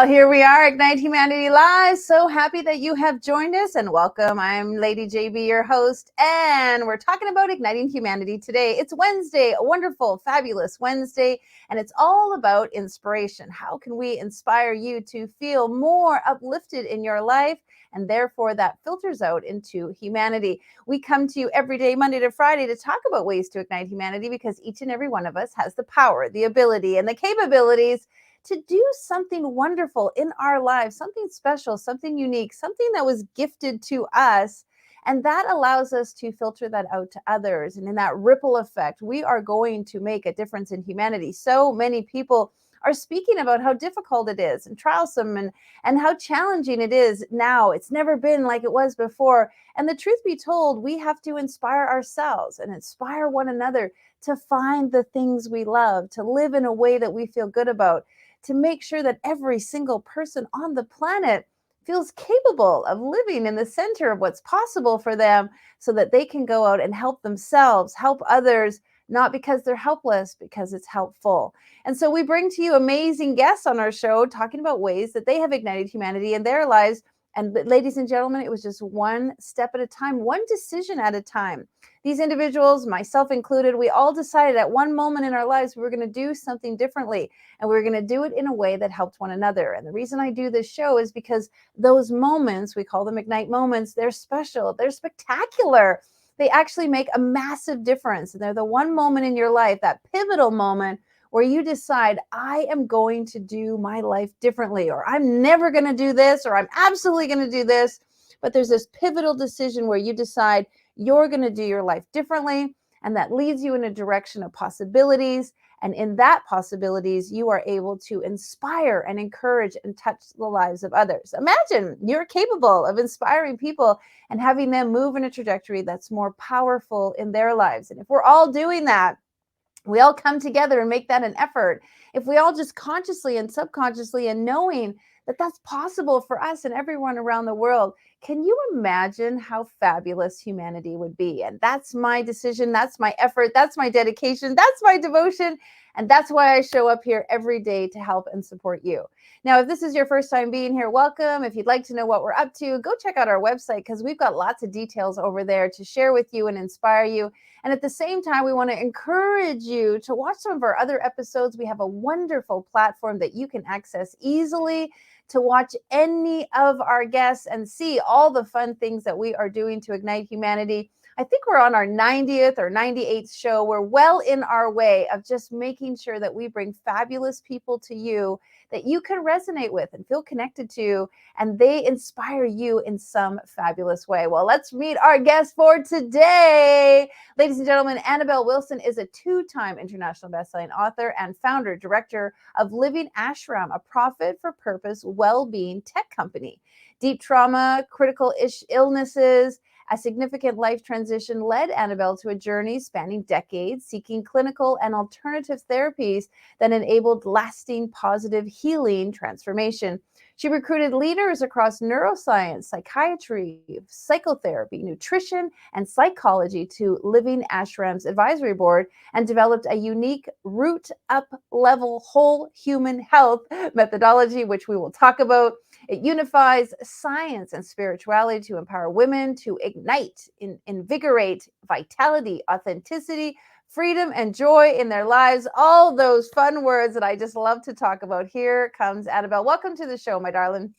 Well, here we are, Ignite Humanity Live. So happy that you have joined us and welcome. I'm Lady JB, your host, and we're talking about igniting humanity today. It's Wednesday, a wonderful, fabulous Wednesday, and it's all about inspiration. How can we inspire you to feel more uplifted in your life? And therefore, that filters out into humanity. We come to you every day, Monday to Friday, to talk about ways to ignite humanity because each and every one of us has the power, the ability, and the capabilities to do something wonderful in our lives, something special, something unique, something that was gifted to us. And that allows us to filter that out to others. And in that ripple effect, we are going to make a difference in humanity. So many people are speaking about how difficult it is and troublesome and how challenging it is now. It's never been like it was before. And the truth be told, we have to inspire ourselves and inspire one another to find the things we love, to live in a way that we feel good about, to make sure that every single person on the planet feels capable of living in the center of what's possible for them so that they can go out and help themselves, help others, not because they're helpless, because it's helpful. And so we bring to you amazing guests on our show talking about ways that they have ignited humanity in their lives. And ladies and gentlemen, it was just one step at a time, one decision at a time. These individuals, myself included, we all decided at one moment in our lives we were going to do something differently, and we were going to do it in a way that helped one another. And the reason I do this show is because those moments, we call them Ignite moments, they're special, they're spectacular. They actually make a massive difference. And they're the one moment in your life, that pivotal moment where you decide, I am going to do my life differently, or I'm never going to do this, or I'm absolutely going to do this. But there's this pivotal decision where you decide you're going to do your life differently, and that leads you in a direction of possibilities. And in that possibilities, you are able to inspire and encourage and touch the lives of others. Imagine you're capable of inspiring people and having them move in a trajectory that's more powerful in their lives. And if we're all doing that, we all come together and make that an effort. If we all just consciously and subconsciously and knowing that that's possible for us and everyone around the world, can you imagine how fabulous humanity would be? And that's my decision. That's my effort. That's my dedication. That's my devotion. And that's why I show up here every day to help and support you. Now, if this is your first time being here, welcome. If you'd like to know what we're up to, go check out our website because we've got lots of details over there to share with you and inspire you. And at the same time, we want to encourage you to watch some of our other episodes. We have a wonderful platform that you can access easily to watch any of our guests and see all the fun things that we are doing to ignite humanity. I think we're on our 90th or 98th show. We're well in our way of just making sure that we bring fabulous people to you that you can resonate with and feel connected to, and they inspire you in some fabulous way. Well, let's meet our guest for today. Ladies and gentlemen, Annabelle Wilson is a two-time international bestselling author and founder, director of Living Ashram, a profit for purpose well-being tech company. Deep trauma, critical illnesses, a significant life transition led Annabelle to a journey spanning decades, seeking clinical and alternative therapies that enabled lasting positive healing transformation. She recruited leaders across neuroscience, psychiatry, psychotherapy, nutrition, and psychology to Living Ashram's advisory board and developed a unique root up level whole human health methodology, which we will talk about. It unifies science and spirituality to empower women to ignite, invigorate vitality, authenticity, freedom, and joy in their lives. All those fun words that I just love to talk about. Here comes Annabelle. Welcome to the show, my darling.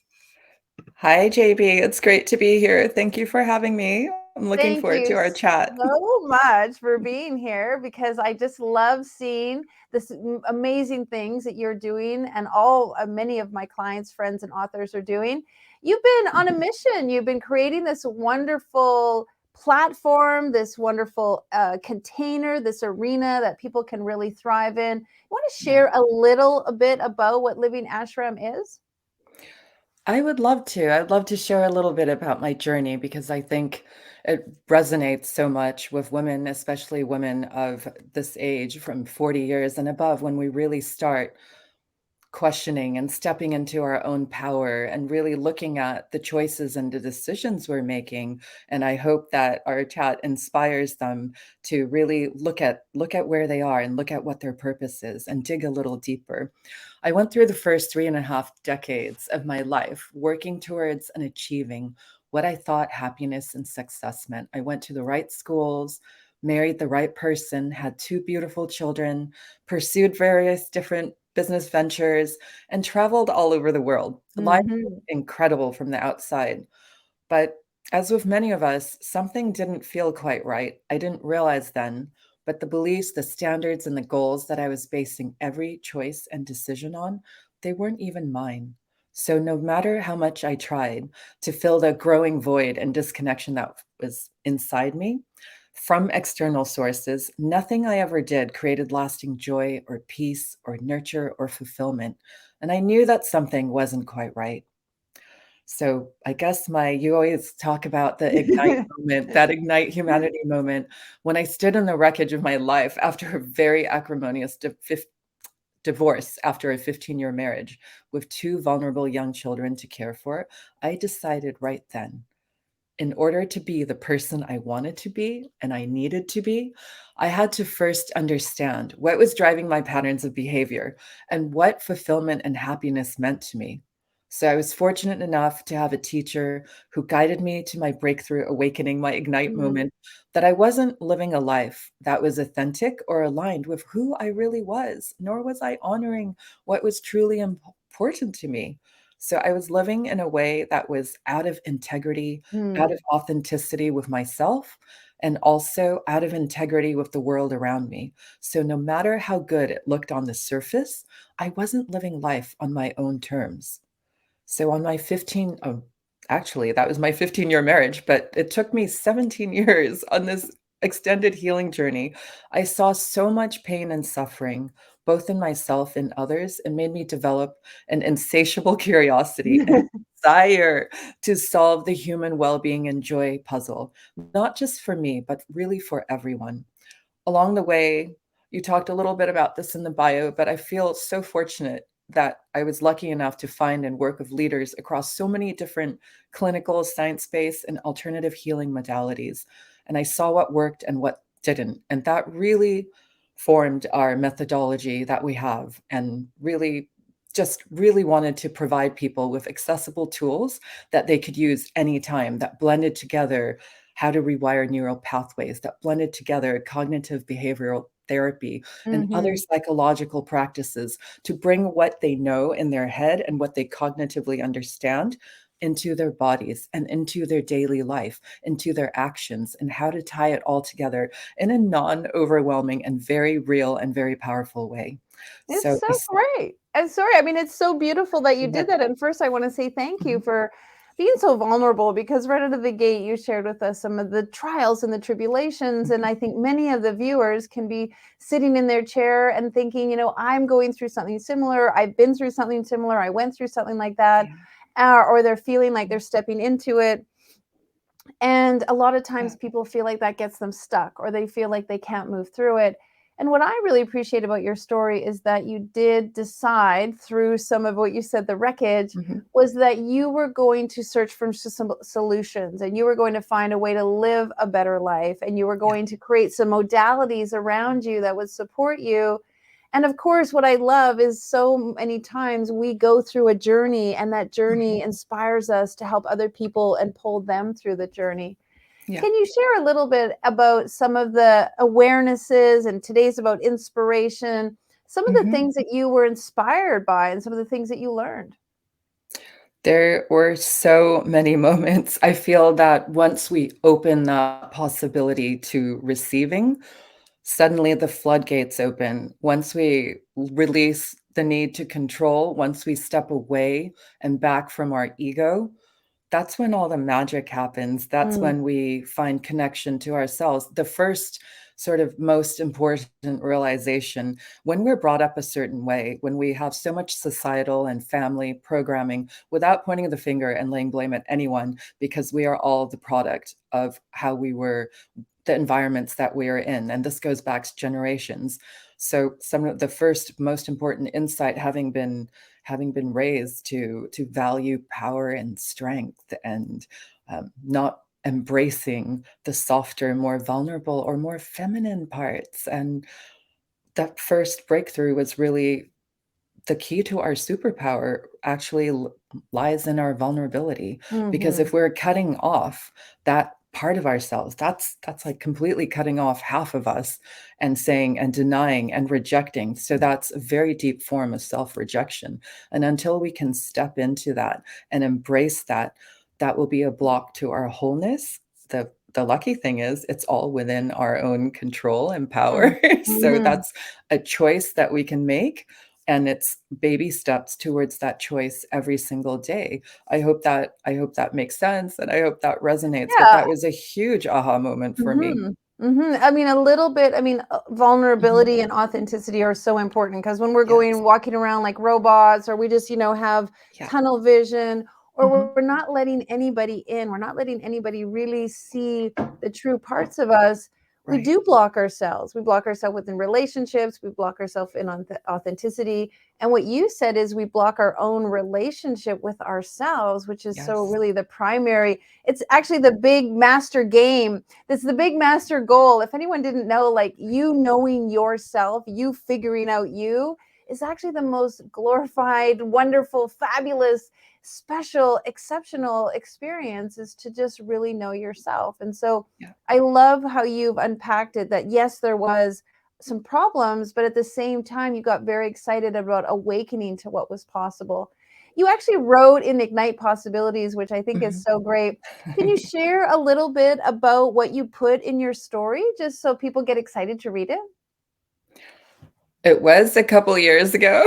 Hi, JB. It's great to be here. Thank you for having me. I'm looking Thank forward you to our chat. so much for being here because I just love seeing this amazing things that you're doing and all many of my clients, friends, and authors are doing. You've been on a mission. You've been creating this wonderful platform, this wonderful container, this arena that people can really thrive in. You want to Yeah. share a bit about what Living Ashram is? I would love to. I'd love to share a little bit about my journey because I think it resonates so much with women, especially women of this age from 40 years and above when we really start. questioning and stepping into our own power and really looking at the choices and the decisions we're making. And I hope that our chat inspires them to really look at where they are and look at what their purpose is and dig a little deeper. I went through the first 3.5 decades of my life working towards and achieving what I thought happiness and success meant. I went to the right schools, married the right person, had two beautiful children, pursued various different business ventures, and traveled all over the world. Life was Mhm. incredible from the outside. But as with many of us, something didn't feel quite right. I didn't realize then, but the beliefs, the standards, and the goals that I was basing every choice and decision on, they weren't even mine. So no matter how much I tried to fill the growing void and disconnection that was inside me from external sources, nothing I ever did created lasting joy or peace or nurture or fulfillment. And I knew that something wasn't quite right. So I guess you always talk about the ignite moment, that ignite humanity moment. When I stood in the wreckage of my life after a very acrimonious divorce after a 15-year marriage with two vulnerable young children to care for, I decided right then, in order to be the person I wanted to be and I needed to be, I had to first understand what was driving my patterns of behavior and what fulfillment and happiness meant to me. So I was fortunate enough to have a teacher who guided me to my breakthrough awakening, my ignite Mhm. moment, that I wasn't living a life that was authentic or aligned with who I really was, nor was I honoring what was truly important to me. So I was living in a way that was out of integrity, out Mm. of authenticity with myself, and also out of integrity with the world around me. So no matter how good it looked on the surface, I wasn't living life on my own terms. So on my 15 oh, actually, that was my 15-year marriage, but it took me 17 years on this extended healing journey. I saw so much pain and suffering, both in myself and others, and made me develop an insatiable curiosity and desire to solve the human well-being and joy puzzle, not just for me, but really for everyone. Along the way, you talked a little bit about this in the bio, but I feel so fortunate that I was lucky enough to find and work with leaders across so many different clinical, science-based, and alternative healing modalities. And I saw what worked and what didn't. And that really formed our methodology that we have, and really wanted to provide people with accessible tools that they could use anytime, that blended together how to rewire neural pathways, that blended together cognitive behavioral therapy and other Mhm. psychological practices to bring what they know in their head and what they cognitively understand into their bodies and into their daily life, into their actions, and how to tie it all together in a non-overwhelming and very real and very powerful way. It's So so I great. And sorry, I mean, it's so beautiful that you yeah. did that. And first, I want to say thank you Mhm. for being so vulnerable because right out of the gate, you shared with us some of the trials and the tribulations. And Mhm. I think many of the viewers can be sitting in their chair and thinking, I'm going through something similar. I've been through something similar. I went through something like that. Yeah. Or they're feeling like they're stepping into it. And a lot of Yeah. times people feel like that gets them stuck or they feel like they can't move through it. And what I really appreciate about your story is that you did decide through some of what you said, the wreckage, Mhm. was that you were going to search for some solutions and you were going to find a way to live a better life and you were Yeah. going to create some modalities around you that would support you. And of course, what I love is so many times we go through a journey and that Mhm. journey inspires us to help other people and pull them through the journey. Yeah. Can you share a little bit about some of the awarenesses and today's about inspiration, some of the Mhm. things that you were inspired by and some of the things that you learned? There were so many moments. I feel that once we open the possibility to receiving, suddenly the floodgates open. Once we release the need to control, once we step away and back from our ego, that's when all the magic happens. That's Mm, when we find connection to ourselves. The first sort of most important realization when we're brought up a certain way, when we have so much societal and family programming without pointing the finger and laying blame at anyone, because we are all the product of how we were, the environments that we are in. And this goes back generations. So some of the first most important insight having been having been raised to value power and strength, and not embracing the softer, more vulnerable, or more feminine parts. And that first breakthrough was really the key to our superpower. Actually lies in our vulnerability, because Hmm. if we're cutting off that part of ourselves, that's like completely cutting off half of us, and saying and denying and rejecting. So that's a very deep form of self-rejection, and until we can step into that and embrace that, that will be a block to our wholeness. The lucky thing is it's all within our own control and power. So Hmm. that's a choice that we can make, and it's baby steps towards that choice every single day. I hope that makes sense, and I hope that resonates, but Yeah. that was a huge aha moment for me. Mhm, mhm. I mean, a little bit. I mean, Mhm. vulnerability and authenticity are so important because when we're Yes. going walking around like robots, or we just, have Yeah. tunnel vision, or Mhm. we're not letting anybody in, we're not letting anybody really see the true parts of us. We Right. do block ourselves. We block ourselves within relationships. We block ourselves in authenticity. And what you said is we block our own relationship with ourselves, which is so Yes. really the primary. It's actually the big master game. That's the big master goal. If anyone didn't know, like, you knowing yourself, you figuring out you is actually the most glorified, wonderful, fabulous, special, exceptional experience, is to just really know yourself. And so Yeah. I love how you've unpacked it, that yes, there was some problems, but at the same time, you got very excited about awakening to what was possible. You actually wrote in Ignite Possibilities, which I think is Mhm. so great. Can you share a little bit about what you put in your story, just so people get excited to read it? It was a couple years ago,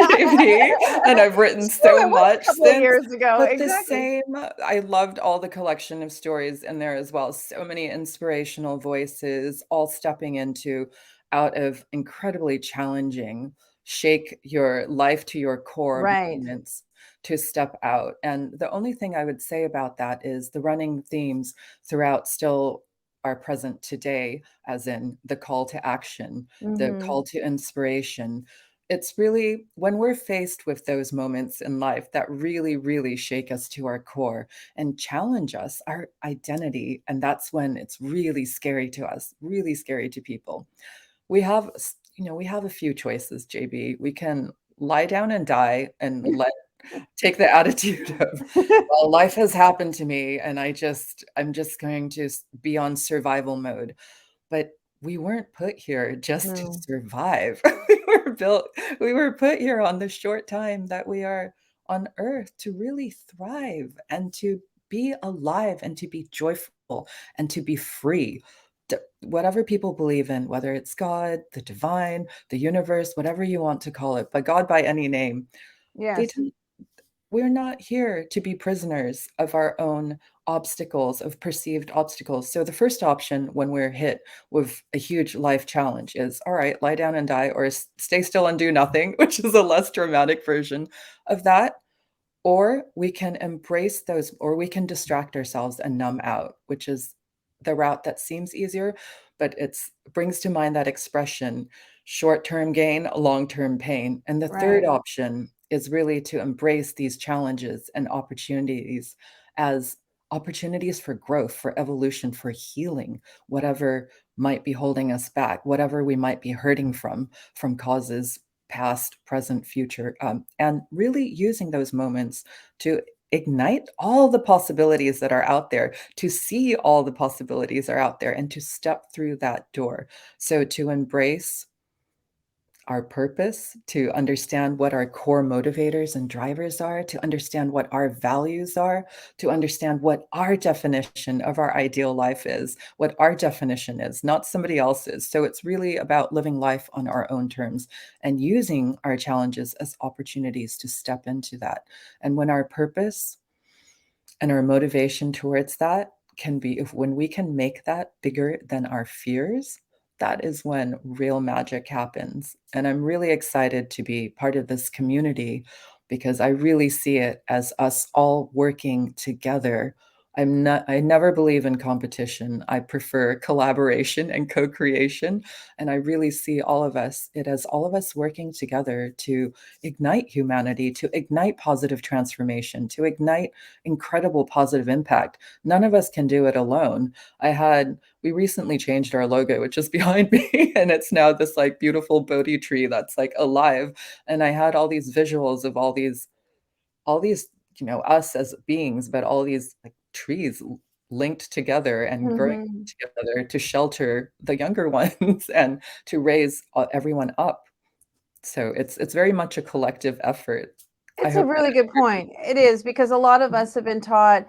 maybe, and I've written True, so it was a much couple of since, years ago. but Exactly. I loved all the collection of stories in there as well. So many inspirational voices, all stepping into out of incredibly challenging, shake your life to your core Right. moments to step out. And the only thing I would say about that is the running themes throughout still are present today, as in the call to action, the Mhm. call to inspiration. It's really when we're faced with those moments in life that really, really shake us to our core and challenge us, our identity. And that's when it's really scary to us, really scary to people. We have a few choices, JB. We can lie down and die and take the attitude of, well, life has happened to me and I'm just going to be on survival mode. But we weren't put here just to No. survive. We were put here on the short time that we are on earth to really thrive and to be alive and to be joyful and to be free. Whatever people believe in, whether it's God, the divine, the universe, whatever you want to call it, but God by any name, they Yes. don't we're not here to be prisoners of our own obstacles, of perceived obstacles. So the first option when we're hit with a huge life challenge is, all right, lie down and die, or stay still and do nothing, which is a less dramatic version of that. Or we can embrace those, or we can distract ourselves and numb out, which is the route that seems easier, but it's brings to mind that expression, short-term gain, long-term pain. And the third Right. option is really to embrace these challenges and opportunities as opportunities for growth, for evolution, for healing, whatever might be holding us back, whatever we might be hurting from causes past, present, future, and really using those moments to ignite all the possibilities that are out there, to see all the possibilities are out there, and to step through that door. So to embrace our purpose, to understand what our core motivators and drivers are, to understand what our values are, to understand what our definition of our ideal life is, what our definition is, not somebody else's. So it's really about living life on our own terms and using our challenges as opportunities to step into that. And when our purpose and our motivation towards that can be, if when we can make that bigger than our fears, that is when real magic happens. And I'm really excited to be part of this community because I really see it as us all working together I never believe in competition. I prefer collaboration and co-creation. And I really see it as all of us working together to ignite humanity, to ignite positive transformation, to ignite incredible positive impact. None of us can do it alone. We recently changed our logo, which is behind me, and it's now this like beautiful Bodhi tree that's like alive. And I had all these visuals of all these, us as beings, but all these like trees linked together and growing Mhm. together to shelter the younger ones and to raise everyone up. So it's very much a collective effort. I It's a hope that really good point. It is because a lot of us have been taught,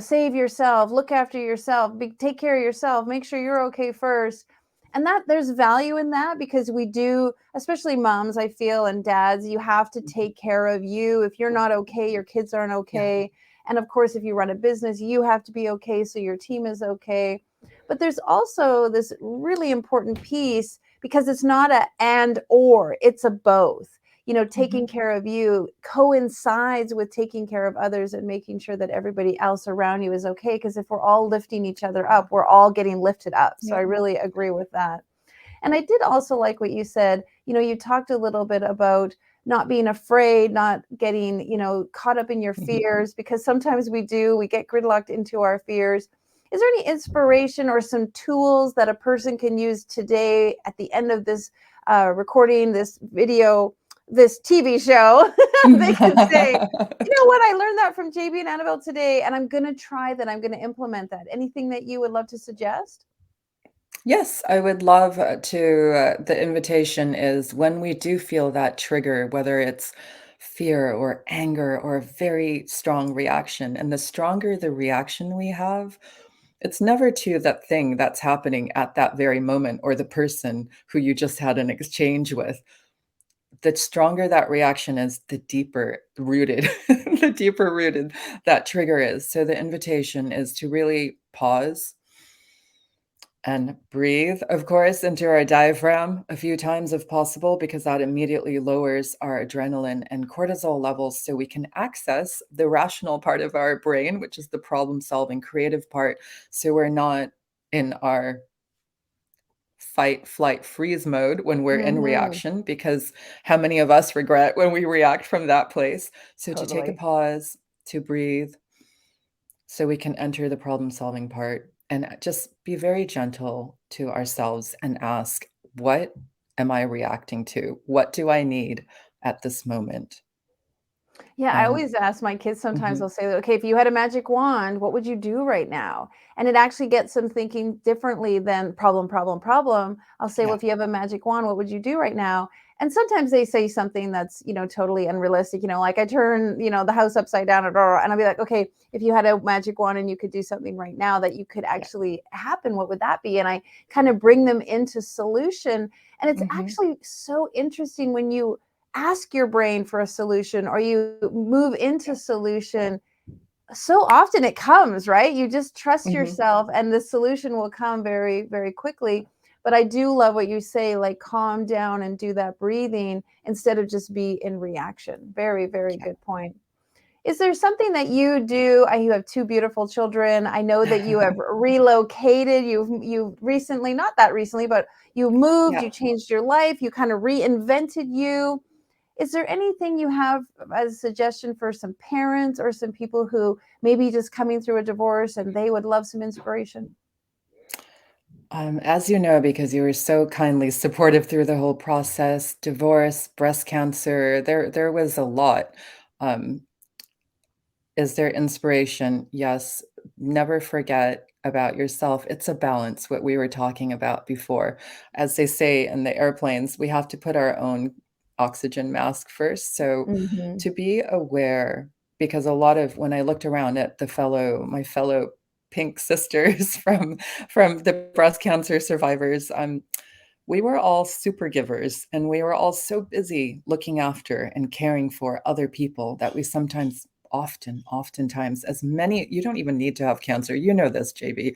save yourself, look after yourself, take care of yourself, make sure you're okay first. And that there's value in that because we do, especially moms, I feel, and dads, you have to take care of you. If you're not okay, your kids aren't yeah. okay. And of course, if you run a business, you have to be okay so your team is okay. But there's also this really important piece because it's not a and or, it's a both. Taking Mhm. care of you coincides with taking care of others and making sure that everybody else around you is okay. Because if we're all lifting each other up, we're all getting lifted up. So Yeah. I really agree with that. And I did also like what you said. You talked a little bit about not being afraid, not getting, caught up in your Mhm. fears, because sometimes we get gridlocked into our fears. Is there any inspiration or some tools that a person can use today at the end of this recording, this video, this TV show? They can say, you know what, I learned that from JB and Annabelle today, and I'm going to try that. I'm going to implement that. Anything that you would love to suggest? Yes, I would love the invitation is when we do feel that trigger, whether it's fear or anger or a very strong reaction, and the stronger the reaction we have, it's never to that thing that's happening at that very moment or the person who you just had an exchange with. The stronger that reaction is, the deeper rooted, the deeper rooted that trigger is. So the invitation is to really pause and breathe, of course, into our diaphragm a few times if possible, because that immediately lowers our adrenaline and cortisol levels so we can access the rational part of our brain, which is the problem solving creative part. So we're not in our fight, flight, freeze mode when we're in Hmm. reaction, because how many of us regret when we react from that place? So to take a Totally. pause, to breathe, so we can enter the problem solving part and just be very gentle to ourselves and ask, what am I reacting to? What do I need at this moment? Yeah, I And always ask my kids, sometimes mhm, they'll say, okay, if you had a magic wand, what would you do right now? And it actually gets them thinking differently than problem, problem, problem. I'll say, well, yeah, if you have a magic wand, what would you do right now? And sometimes they say something that's, totally unrealistic, like I turn, the house upside down, and I'll be like, okay, if you had a magic wand and you could do something right now that you could yeah, actually happen, what would that be? And I kind of bring them into solution. And it's mhm, actually so interesting when you ask your brain for a solution or you move into yeah, solution, so often it comes, right? You just trust mhm, yourself and the solution will come very, very quickly. But I do love what you say, like calm down and do that breathing instead of just be in reaction. Very, very good point. Is there something that you do? You have two beautiful children. I know that you yeah. have relocated. You've recently, not that recently, but you moved, Yeah. you changed your life, you kind of reinvented you. Is there anything you have as a suggestion for some parents or some people who maybe just coming through a divorce and they would love some inspiration? As you know, because you were so kindly supportive through the whole process, divorce, breast cancer, there was a lot. Um, Is there inspiration? Yes. Never forget about yourself. It's a balance, what we were talking about before. As they say in the airplanes, we have to put our own oxygen mask first. So Mhm. to be aware, because a lot of when I looked around at my fellow pink sisters from the breast cancer survivors, we were all super givers and we were all so busy looking after and caring for other people that we sometimes oftentimes as many you don't even need to have cancer, you know this, JB,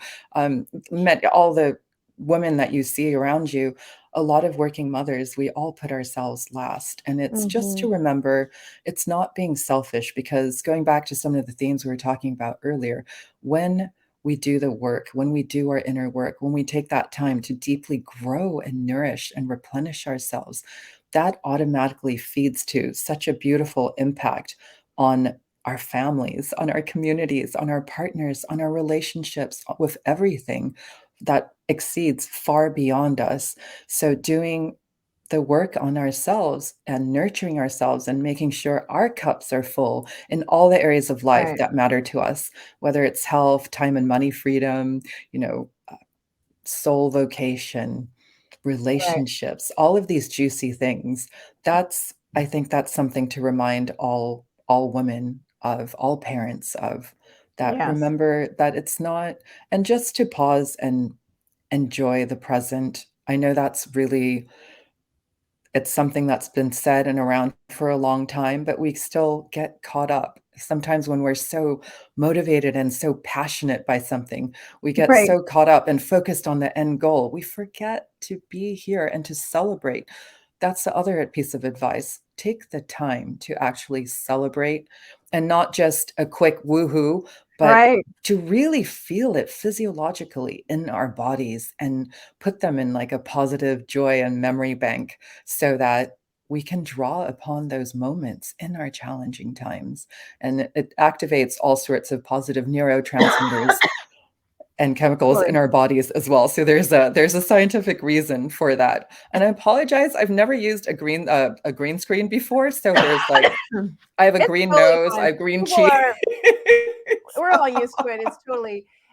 met all the women that you see around you, a lot of working mothers, we all put ourselves last. And it's just to Mhm. remember it's not being selfish, because going back to some of the themes we were talking about earlier, when we do the work, when we do our inner work, when we take that time to deeply grow and nourish and replenish ourselves, that automatically feeds to such a beautiful impact on our families, on our communities, on our partners, on our relationships, with everything that exceeds far beyond us. So, doing the work on ourselves and nurturing ourselves and making sure our cups are full in all the areas of life Right. that matter to us, whether it's health, time and money freedom, you know, soul vocation, Right. relationships, all of these juicy things. That's I think that's something to remind all women of, all parents of, that Yes. remember that it's not, and just to pause and enjoy the present. I know that's really, it's something that's been said and around for a long time, but we still get caught up. Sometimes when we're so motivated and so passionate by something, we get Right. so caught up and focused on the end goal, we forget to be here and to celebrate. That's the other piece of advice. Take the time to actually celebrate, and not just a quick woohoo, but Right. to really feel it physiologically in our bodies and put them in like a positive joy and memory bank, so that we can draw upon those moments in our challenging times. And it activates all sorts of positive neurotransmitters and chemicals in Totally. our bodies as well. So there's a scientific reason for that. And I apologize, I've never used a green screen before. So there's like, I have a It's green totally nose, I fine. have green People cheeks. are we're all used to it.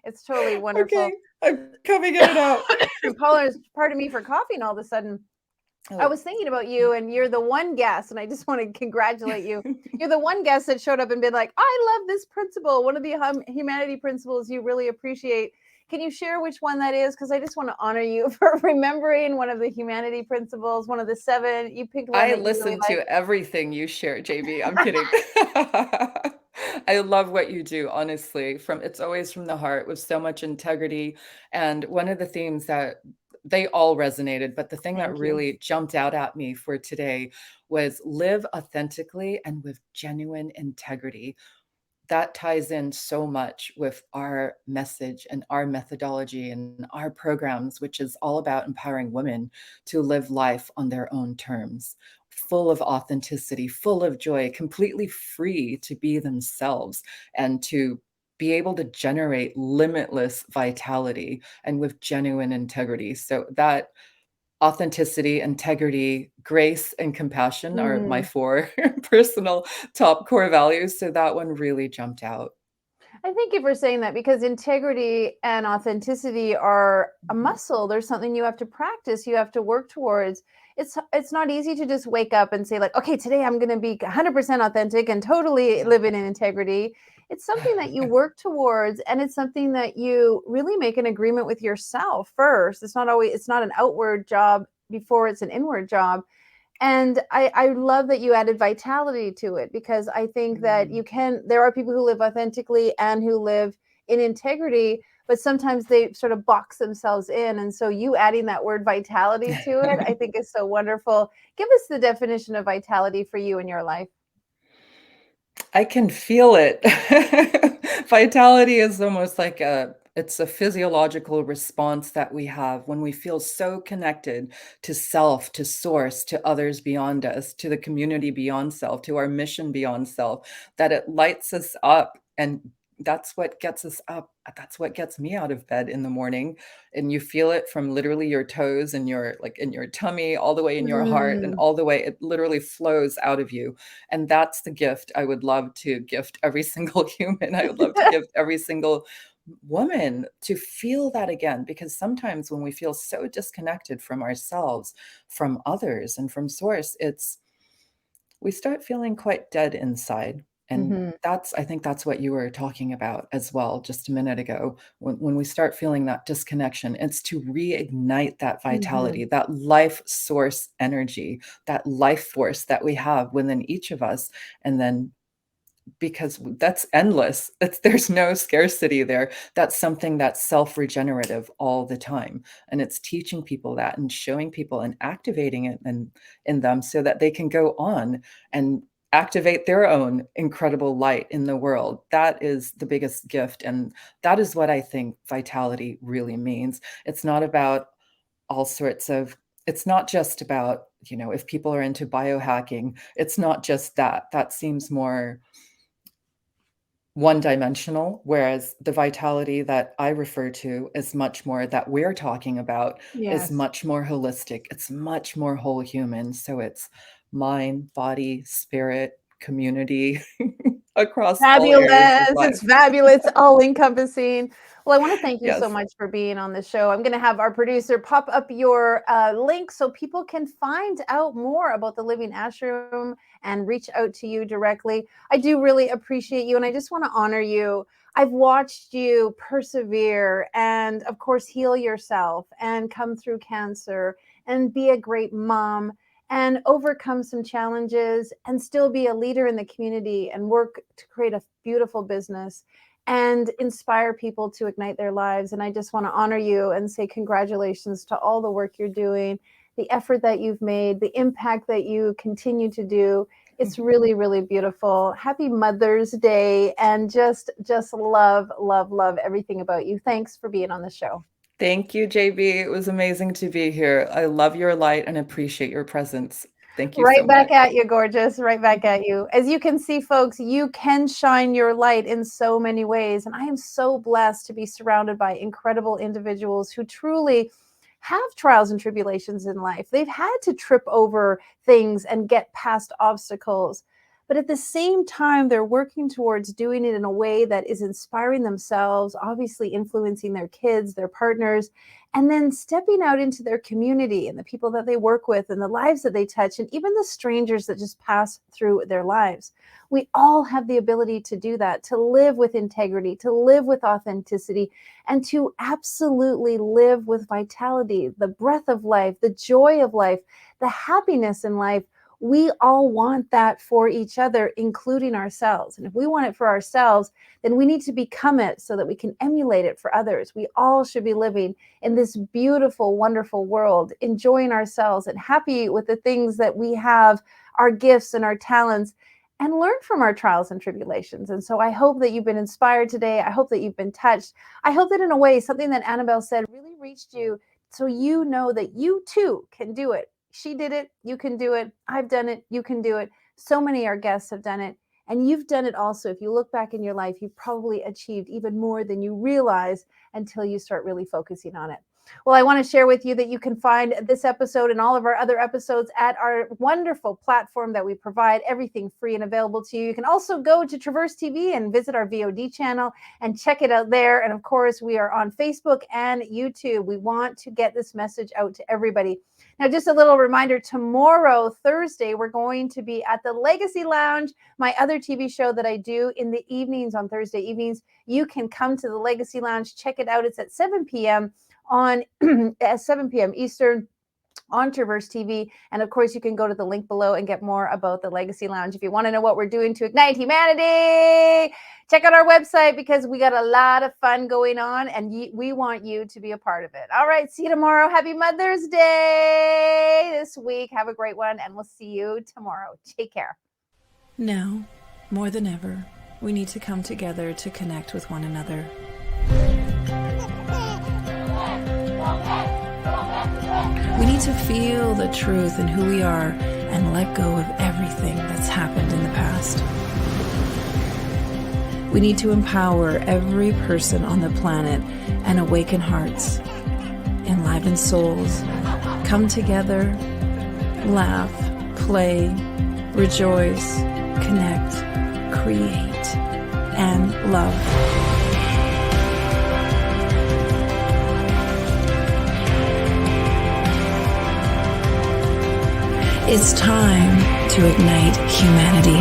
It's totally Okay, wonderful. I'm coming in and out. And Paula's pardon me for coughing all of a sudden. I Oh. was thinking about you, and you're the one guest, and I just want to congratulate you. You're the one guest that showed up and been like, I love this principle, one of the humanity principles you really appreciate. Can you share which one that is? Because I just want to honor you for remembering one of the humanity principles, one of the seven. You picked one I that you really listen like. to everything you share, JB. I'm kidding. I love what you do, honestly. From It's always from the heart with so much integrity. And one of the themes that they all resonated, but the thing that Thank you. really jumped out at me for today was live authentically and with genuine integrity. That ties in so much with our message and our methodology and our programs, which is all about empowering women to live life on their own terms, full of authenticity, full of joy, completely free to be themselves and to be able to generate limitless vitality and with genuine integrity. So that authenticity, integrity, grace, and compassion are my Mm. 4 personal top core values, so that one really jumped out. I thank you for saying that because integrity and authenticity are a Mhm. muscle. There's something you have to practice, you have to work towards. It's not easy to just wake up and say like, okay, today I'm going to be 100% authentic and totally Yeah. live in integrity. It's something that you work towards, and it's something that you really make an agreement with yourself first. It's not an outward job before it's an inward job. And I love that you added vitality to it, because I think that Mm. there are people who live authentically and who live in integrity, but sometimes they sort of box themselves in. And so you adding that word vitality to it, I think is so wonderful. Give us the definition of vitality for you in your life. I can feel it. Vitality is almost like it's a physiological response that we have when we feel so connected to self, to source, to others beyond us, to the community beyond self, to our mission beyond self, that it lights us up. And that's what gets us up. That's what gets me out of bed in the morning. And you feel it from literally your toes and your like in your tummy, all the way in your heart, and Mm. all the way, it literally flows out of you. And that's the gift I would love to gift every single human. I would love to gift every single woman, to feel that again, because sometimes when we feel so disconnected from ourselves, from others, and from source, it's we start feeling quite dead inside. And Mhm. I think that's what you were talking about as well just a minute ago. When we start feeling that disconnection, it's to reignite that vitality, Mhm. that life source energy, that life force that we have within each of us, and then because that's endless. There's no scarcity there. That's something that's self-regenerative all the time. And it's teaching people that and showing people and activating it in them so that they can go on and activate their own incredible light in the world. That is the biggest gift. And that is what I think vitality really means. It's not about all sorts of, it's not just about, if people are into biohacking, it's not just that. That seems more one-dimensional, whereas the vitality that I refer to is much more, that we're talking about, is much more holistic. It's much more whole human. So it's mind, body, spirit, community across all areas of life. It's fabulous, all encompassing. Well, I want to thank you so Yes. much for being on the show. I'm going to have our producer pop up your link so people can find out more about the Living Ashram and reach out to you directly. I do really appreciate you, and I just want to honor you. I've watched you persevere and, of course, heal yourself and come through cancer and be a great mom and overcome some challenges and still be a leader in the community and work to create a beautiful business and inspire people to ignite their lives. And I just want to honor you and say congratulations to all the work you're doing, the effort that you've made, the impact that you continue to do. It's really, really beautiful. Happy Mother's Day, and just love, love, love everything about you. Thanks for being on the show. Thank you, JB. It was amazing to be here. I love your light and appreciate your presence. Thank you so much. Right back at you, gorgeous. Right back at you. As you can see, folks, you can shine your light in so many ways. And I am so blessed to be surrounded by incredible individuals who truly have trials and tribulations in life. They've had to trip over things and get past obstacles. But at the same time, they're working towards doing it in a way that is inspiring themselves, obviously influencing their kids, their partners, and then stepping out into their community and the people that they work with and the lives that they touch, and even the strangers that just pass through their lives. We all have the ability to do that, to live with integrity, to live with authenticity, and to absolutely live with vitality, the breath of life, the joy of life, the happiness in life. We all want that for each other, including ourselves. And if we want it for ourselves, then we need to become it so that we can emulate it for others. We all should be living in this beautiful, wonderful world, enjoying ourselves and happy with the things that we have, our gifts and our talents, and learn from our trials and tribulations. And so I hope that you've been inspired today. I hope that you've been touched. I hope that in a way, something that Annabelle said really reached you, so you know that you too can do it. She did it. You can do it. I've done it. You can do it. So many of our guests have done it. And you've done it also. If you look back in your life, you've probably achieved even more than you realize until you start really focusing on it. Well, I want to share with you that you can find this episode and all of our other episodes at our wonderful platform that we provide, everything free and available to you. You can also go to Traverse TV and visit our VOD channel and check it out there. And of course, we are on Facebook and YouTube. We want to get this message out to everybody. Now, just a little reminder, tomorrow, Thursday, we're going to be at the Legacy Lounge, my other TV show that I do in the evenings on Thursday evenings. You can come to the Legacy Lounge, check it out. It's at 7 p.m. on at 7 p.m. Eastern on Traverse TV. And of course, you can go to the link below and get more about the Legacy Lounge. If you want to know what we're doing to ignite humanity, check out our website because we got a lot of fun going on and we want you to be a part of it. All right, see you tomorrow. Happy Mother's Day this week. Have a great one, and we'll see you tomorrow. Take care. Now, more than ever, we need to come together to connect with one another. We need to feel the truth in who we are and let go of everything that's happened in the past. We need to empower every person on the planet and awaken hearts, enliven souls, come together, laugh, play, rejoice, connect, create, and love. It's time to ignite humanity.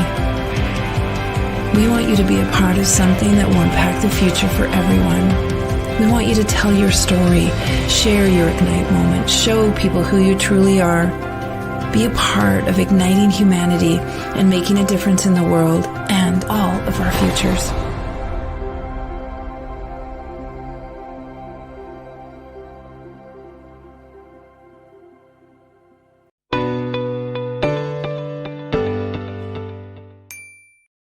We want you to be a part of something that will impact the future for everyone. We want you to tell your story, share your Ignite moment, show people who you truly are. Be a part of igniting humanity and making a difference in the world and and all of our futures.